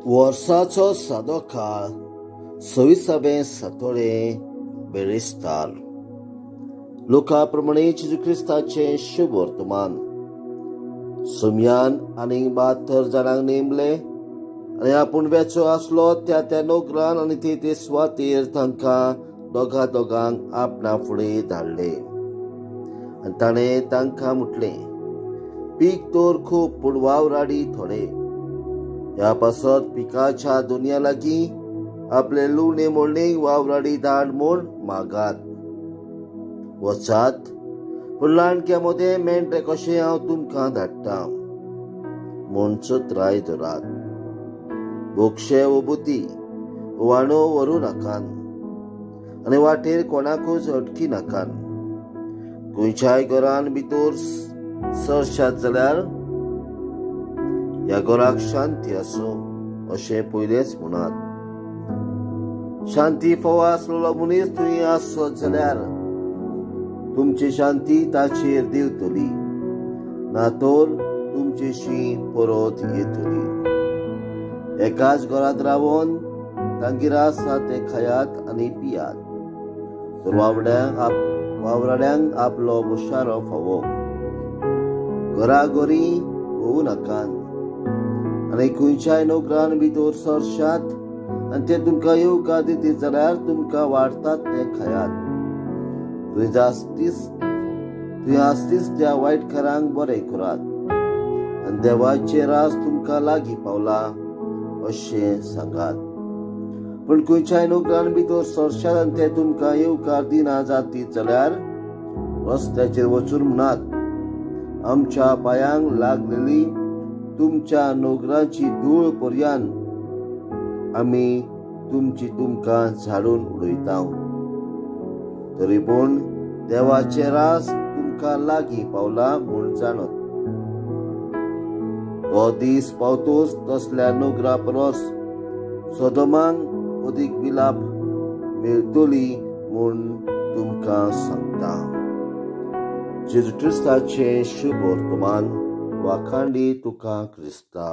वर्साचो सादो काळ 26 बेरिस्तार. लोका प्रमाणे जेजू क्रिस्ताचे शुभ वर्तमान. सुमयान आनी 72 जाणांक नेमले आनी आपूण वेचो आसलो त्या नोकरान आनी ते सुवातेर तांकां दोगांक आपणा फुडें धाडले. आनी ताणें तांकां म्हटलें, पीक तोर खूब पूण वावराडी थोडे. ह्या पासत पिकाच्या दुनिया लागीं आपले लुवणे मोडणेक वावराडी धाड म्हूण मागात. वचात, पूण ल्हानक्या मोदे मेंढरे कशें हांव तुमकां धाडटा म्हूण चतराय धरात. बोक्षे वो बुती वाणो व्हरू नाकात आनी वाटेर कोणाकूच अटकी नाकात. खंयच्याय घरान भितर सरशात जाल्यार ह्या घराक शांती आसूं अशें पयलेच म्हणात. शांती फोव आसलेलो मनीस थंय आसत जाल्यार तुमची शांती ताचेर देंवतली, ना तर तुमचेशी परत येतली. एकाच घरात रावन तांगेर आसा ते खायात आनी पियात, तर वावराड्यांक आपलो बुशारो फावो. घराघरी होऊ नाकात आनी खंयच्याय नोकरान भितर सरशात आनी ते तुमकां येवकार दितीत जाल्यार तुमकां वाडटात ते खायात. तुवें आसतीच त्या वायटकारांक बरें करात आनी देवाचे राज तुमकां लागीं पावला अशें सांगात. पूण खंयच्याय नोकरान भितर सरशात आनी ते तुमकां येवकार दिना जातीत जाल्यार रस्त्याचेर वचून म्हणात, आमच्या पांयांक लागलेली तुमच्या नोकरांची धूळ पर्यंत आमी तुमकां झाडून उडयता. तरी पूण देवाचे राज तुमकां लागीं पावला म्हूण जाणत. तो दीस पावतोच तसल्या नोकरा परस सोदोमांक अदीक विलाप मेळटली म्हूण तुमकां सांगता. जेजू क्रिस्ताचे शुभ वर्तमान. वाखाणली तुका क्रिस्ता.